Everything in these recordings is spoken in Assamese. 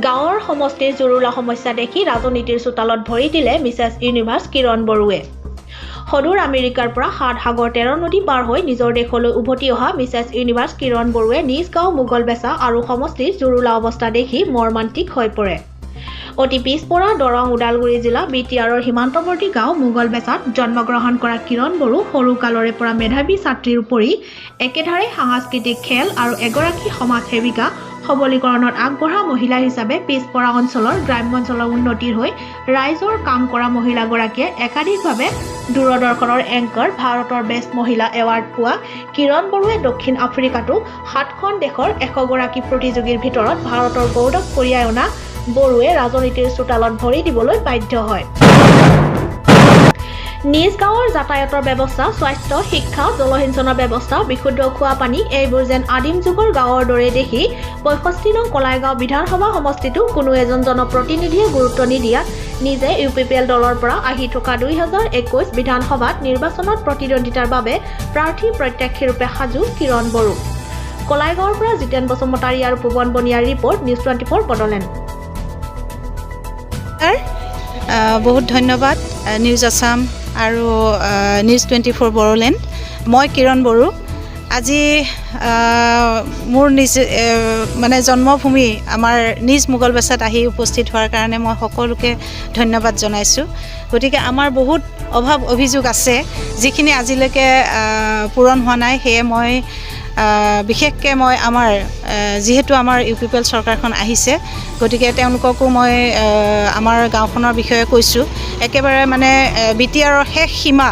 গাঁৱৰ সমষ্টিৰ জুৰুলা সমস্যা দেখি ৰাজনীতিৰ চোতালত ভৰি দিলে মিছেছ ইউনিভাৰ্ছ কিৰণ বড়োৱে। সদূৰ আমেৰিকাৰ পৰা ৭ সাগৰ ১৩ নদী পাৰ হৈ নিজৰ দেশলৈ উভতি অহা মিছেছ ইউনিভাৰ্ছ কিৰণ বড়োৱে নিজ গাঁও মোগলবেছা আৰু সমষ্টিৰ জুৰুলা অৱস্থা দেখি মৰ্মান্তিক হৈ পৰে। অতি পিছপৰা দৰং ওদালগুৰি জিলা বিটিআৰৰ সীমান্তৱৰ্তী গাঁও মোগলবেছাত জন্মগ্ৰহণ কৰা কিৰণ বড়ো সৰুকালৰে পৰা মেধাৱী ছাত্ৰীৰ উপৰি একেধাৰে সাংস্কৃতিক খেল আৰু এগৰাকী সমাজসেৱিকা সবলীকৰণত আগবঢ়া মহিলা হিচাপে পিছপৰা অঞ্চলৰ গ্ৰাম্যাঞ্চলৰ উন্নতিৰ হৈ ৰাইজৰ কাম কৰা মহিলাগৰাকীয়ে একাধিকভাৱে দূৰদৰ্শনৰ এংকাৰ ভাৰতৰ বেষ্ট মহিলা এৱাৰ্ড পোৱা কিৰণ বড়োৱে দক্ষিণ আফ্ৰিকাতো 7খন দেশৰ 100 গৰাকী প্ৰতিযোগীৰ ভিতৰত ভাৰতৰ গৌৰৱ কঢ়িয়াই অনা বড়োৱে ৰাজনীতিৰ চোতালত ভৰি দিবলৈ বাধ্য হয়। নিজ গাঁৱৰ যাতায়াতৰ ব্যৱস্থা, স্বাস্থ্য, শিক্ষা, জলসিঞ্চনৰ ব্যৱস্থা, বিশুদ্ধ খোৱা পানী এইবোৰ যেন আদিম যুগৰ গাঁৱৰ দৰে দেখি ৬৫ নং কলাইগাঁও বিধানসভা সমষ্টিতো কোনো এজন জনপ্ৰতিনিধিয়ে গুৰুত্ব নিদিয়াত নিজে UPPL দলৰ পৰা আহি থকা 2021 বিধানসভাত নিৰ্বাচনত প্ৰতিদ্বন্দ্বিতাৰ বাবে প্ৰাৰ্থী প্ৰত্যাশীৰূপে সাজু কিৰণ বড়ো। কলাইগাঁৱৰ পৰা জিতেন বসুমতাৰী আৰু পৱন বনিয়াৰ ৰিপৰ্ট নিউজ 24 বড়োলেণ্ড। বহুত ধন্যবাদ নিউজ আছাম আৰু নিউজ 24 বড়োলেণ্ড। মই কিৰণ বড়ো। আজি মোৰ নিজ মানে জন্মভূমি আমাৰ নিজ মোগলবেছাত আহি উপস্থিত হোৱাৰ কাৰণে মই সকলোকে ধন্যবাদ জনাইছোঁ। গতিকে আমাৰ বহুত অভাৱ অভিযোগ আছে যিখিনি আজিলৈকে পূৰণ হোৱা নাই। সেয়ে মই বিশেষকৈ মই আমাৰ যিহেতু আমাৰ UPPL চৰকাৰখন আহিছে, গতিকে তেওঁলোককো মই আমাৰ গাঁওখনৰ বিষয়ে কৈছোঁ। একেবাৰে মানে বিটিআৰৰ শেষ সীমা,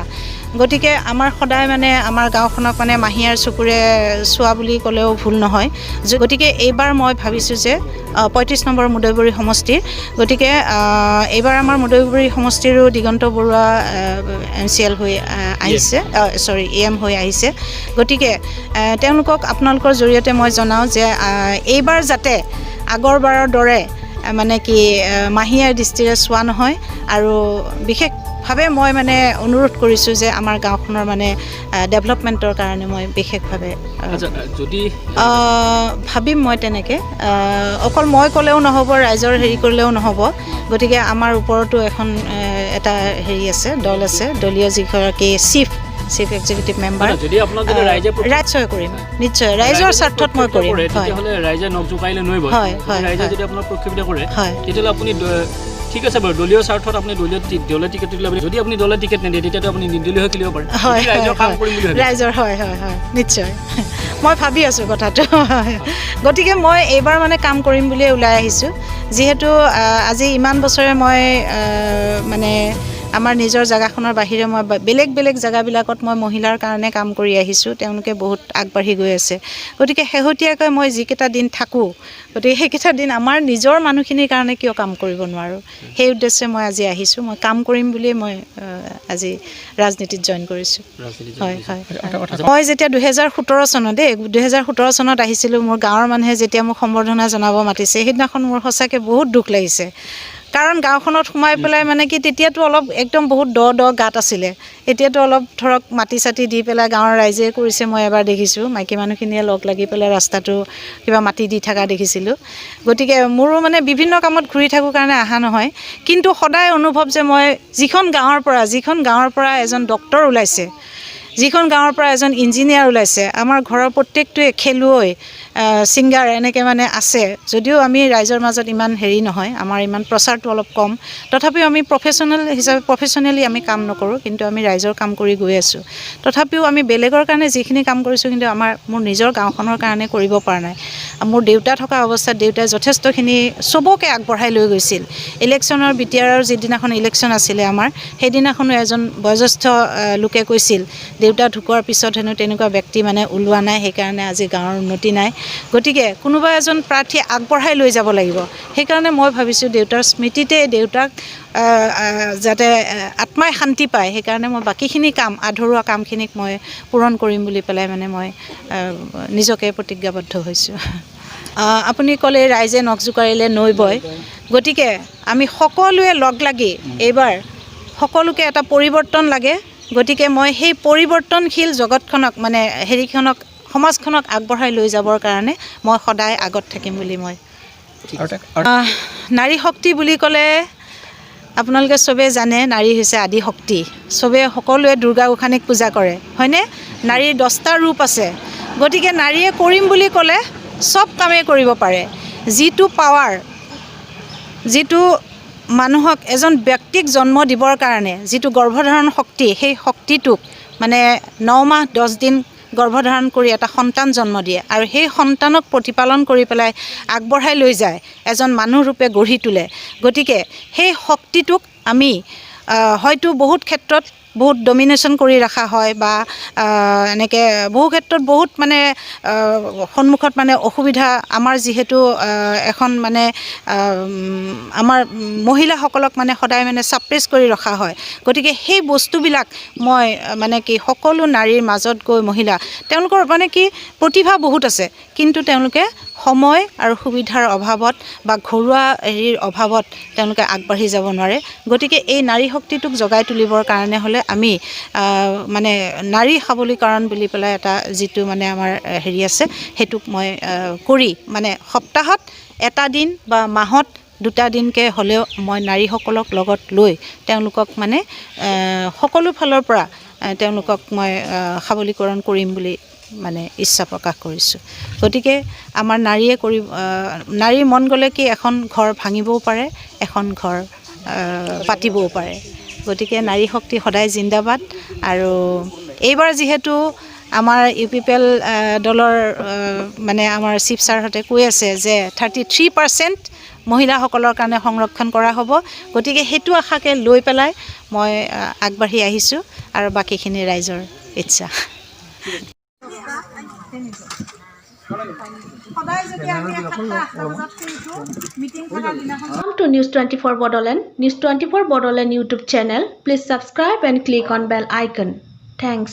গতিকে আমাৰ সদায় মানে আমাৰ গাঁওখনক মানে মাহীয়াৰ চকুৰে চোৱা বুলি ক'লেও ভুল নহয়। গতিকে এইবাৰ মই ভাবিছোঁ যে 35 নম্বৰ মুদৈবুৰী সমষ্টিৰ, গতিকে এইবাৰ আমাৰ মুদৈবুৰী সমষ্টিৰো দিগন্ত বৰুৱা MCL হৈ আহিছে, AM হৈ আহিছে। গতিকে তেওঁলোকক আপোনালোকৰ জৰিয়তে মই জনাওঁ যে এইবাৰ যাতে আগৰবাৰৰ দৰে মানে কি মাহীয়াৰ দৃষ্টিৰে চোৱা নহয়, আৰু বিশেষভাৱে মই মানে অনুৰোধ কৰিছোঁ যে আমাৰ গাঁওখনৰ মানে ডেভেলপমেণ্টৰ কাৰণে মই বিশেষভাৱে যদি ভাবিম মই তেনেকৈ অকল মই ক'লেও নহ'ব, ৰাইজৰ হেৰি কৰিলেও নহ'ব। গতিকে আমাৰ ওপৰতো এটা হেৰি আছে, দল আছে, দলীয় যিগৰাকী চিফ এক্সিকিউটিভ মেম্বাৰ, ৰাইজে কৰিম নিশ্চয়, ৰাইজৰ স্বাৰ্থত মই কৰিম। ঠিক আছে বাৰু, দলীয় স্বাৰ্থত আপুনি দলীয় টিকেট দিলে, যদি আপুনি দলীয় টিকেট নিদিয়ে তেতিয়াতো আপুনি নিৰ্দলীয় হৈ খেলিব পাৰে। ৰাইজৰ হয় নিশ্চয়, মই ভাবি আছোঁ কথাটো। গতিকে মই এইবাৰ মানে কাম কৰিম বুলিয়ে ওলাই আহিছোঁ। যিহেতু আজি ইমান বছৰে মই মানে আমাৰ নিজৰ জেগাখনৰ বাহিৰে মই বেলেগ জেগাবিলাকত মই মহিলাৰ কাৰণে কাম কৰি আহিছোঁ। তেওঁলোকে বহুত আগবাঢ়ি গৈ আছে। গতিকে শেহতীয়াকৈ মই যিকেইটা দিন থাকোঁ, গতিকে সেইকেইটা দিন আমাৰ নিজৰ মানুহখিনিৰ কাৰণে কিয় কাম কৰিব নোৱাৰোঁ, সেই উদ্দেশ্যে মই আজি আহিছোঁ। মই কাম কৰিম বুলিয়ে মই আজি ৰাজনীতিত জইন কৰিছোঁ। হয়। মই যেতিয়া 2017 চনত 2017 চনত আহিছিলোঁ, মোৰ গাঁৱৰ মানুহে যেতিয়া মোক সম্বৰ্ধনা জনাব মাতিছে, সেইদিনাখন মোৰ সঁচাকৈ বহুত দুখ লাগিছে। কাৰণ গাঁওখনত সোমাই পেলাই মানে কি তেতিয়াতো অলপ একদম বহুত দ গাঁত আছিলে, এতিয়াতো অলপ ধৰক মাটি চাটি দি পেলাই গাঁৱৰ ৰাইজে কৰিছে। মই এবাৰ দেখিছোঁ মাইকী মানুহখিনিয়ে লগ লাগি পেলাই ৰাস্তাটো কিবা মাটি দি থকা দেখিছিলোঁ। গতিকে মোৰো মানে বিভিন্ন কামত ঘূৰি থাকোঁ কাৰণে অহা নহয়, কিন্তু সদায় অনুভৱ যে মই যিখন গাঁৱৰ পৰা এজন ডক্তৰ ওলাইছে, যিখন গাঁৱৰ পৰা এজন ইঞ্জিনিয়াৰ ওলাইছে, আমাৰ ঘৰৰ প্ৰত্যেকটোৱে খেলুৱৈ, ছিংগাৰ এনেকৈ মানে আছে। যদিও আমি ৰাইজৰ মাজত ইমান হেৰি নহয়, আমাৰ ইমান প্ৰচাৰটো অলপ কম, তথাপিও আমি প্ৰফেচনেলি আমি কাম নকৰোঁ, কিন্তু আমি ৰাইজৰ কাম কৰি গৈ আছোঁ। তথাপিও আমি বেলেগৰ কাৰণে যিখিনি কাম কৰিছোঁ, কিন্তু মোৰ নিজৰ গাঁওখনৰ কাৰণে কৰিব পৰা নাই। মোৰ দেউতা থকা অৱস্থাত দেউতাই যথেষ্টখিনি চবকে আগবঢ়াই লৈ গৈছিল। ইলেকশ্যনৰ বিটিআৰৰ যিদিনাখন ইলেকশ্যন আছিলে আমাৰ, সেইদিনাখনো এজন বয়োজ্যেষ্ঠ লোকে কৈছিল দেউতা ঢুকোৱাৰ পিছত হেনো তেনেকুৱা ব্যক্তি মানে ওলোৱা নাই, সেইকাৰণে আজি গাঁৱৰ উন্নতি নাই। গতিকে কোনোবা এজন প্ৰাৰ্থী আগবঢ়াই লৈ যাব লাগিব। সেইকাৰণে মই ভাবিছোঁ দেউতাৰ স্মৃতিতে দেউতাক যাতে আত্মাই শান্তি পায়, সেইকাৰণে মই বাকীখিনি কাম, আধৰুৱা কামখিনিক মই পূৰণ কৰিম বুলি পেলাই মানে মই নিজকে প্ৰতিজ্ঞাবদ্ধ হৈছোঁ। আপুনি ক'লে ৰাইজে নখ জোকাৰিলে নৈ বয়, গতিকে আমি সকলোৱে লগ লাগি এইবাৰ সকলোকে এটা পৰিৱৰ্তন লাগে। গতিকে মই সেই পৰিৱৰ্তনশীল জগতখনক মানে সমাজখনক আগবঢ়াই লৈ যাবৰ কাৰণে মই সদায় আগত থাকিম বুলি মই নাৰী শক্তি বুলি ক'লে আপোনালোকে চবেই জানে নাৰী হৈছে আদি শক্তি। চবেই সকলোৱে দুৰ্গা গোঁসানীক পূজা কৰে, হয়নে? নাৰীৰ 10টা ৰূপ আছে। গতিকে নাৰীয়ে কৰিম বুলি ক'লে চব কামেই কৰিব পাৰে। যিটো পাৱাৰ, যিটো মানুহক এজন ব্যক্তিক জন্ম দিবৰ কাৰণে যিটো গৰ্ভধাৰণ শক্তি, সেই শক্তিটোক মানে 9 মাহ 10 দিন গৰ্ভধাৰণ কৰি এটা সন্তান জন্ম দিয়ে আৰু সেই সন্তানক প্ৰতিপালন কৰি পেলাই আগবঢ়াই লৈ যায়, এজন মানুহ ৰূপে গঢ়ি তোলে। গতিকে সেই শক্তিটোক আমি হয়তো বহুত ক্ষেত্ৰত বহুত ডমিনেশ্যন কৰি ৰখা হয় বা এনেকৈ বহু ক্ষেত্ৰত বহুত মানে সন্মুখত মানে অসুবিধা, আমাৰ যিহেতু এখন মানে আমাৰ মহিলাসকলক মানে সদায় মানে ছাপ্ৰেছ কৰি ৰখা হয়। গতিকে সেই বস্তুবিলাক মই মানে কি সকলো নাৰীৰ মাজত গৈ মহিলা, তেওঁলোকৰ মানে কি প্ৰতিভা বহুত আছে, কিন্তু তেওঁলোকে সময় আৰু সুবিধাৰ অভাৱত বা ঘৰুৱা হেৰিৰ অভাৱত তেওঁলোকে আগবাঢ়ি যাব নোৱাৰে। গতিকে এই নাৰী শক্তিটোক জগাই তুলিবৰ কাৰণে হ'লে আমি মানে নাৰী সবলীকৰণ বুলি পেলাই এটা যিটো মানে আমাৰ হেৰি আছে, সেইটোক মই কৰি মানে সপ্তাহত এটা দিন বা মাহত 2টা দিনকৈ হ'লেও মই নাৰীসকলক লগত লৈ তেওঁলোকক মানে সকলো ফালৰ পৰা তেওঁলোকক মই সবলীকৰণ কৰিম বুলি মানে ইচ্ছা প্ৰকাশ কৰিছোঁ। গতিকে আমাৰ নাৰীয়ে নাৰীৰ মন গ'লে কি এখন ঘৰ ভাঙিবও পাৰে, এখন ঘৰ পাতিবও পাৰে। গতিকে নাৰী শক্তি সদায় জিন্দাবাদ। আৰু এইবাৰ যিহেতু আমাৰ UPPL দলৰ মানে আমাৰ চিফ ছাৰহঁতে কৈ আছে যে 33% মহিলাসকলৰ কাৰণে সংৰক্ষণ কৰা হ'ব। গতিকে সেইটো আশাকে লৈ পেলাই মই আগবাঢ়ি আহিছোঁ আৰু বাকীখিনি ৰাইজৰ ইচ্ছা। Welcome to News 24 Bodoland. News 24 Bodoland YouTube channel. Please subscribe and click on bell icon. Thanks.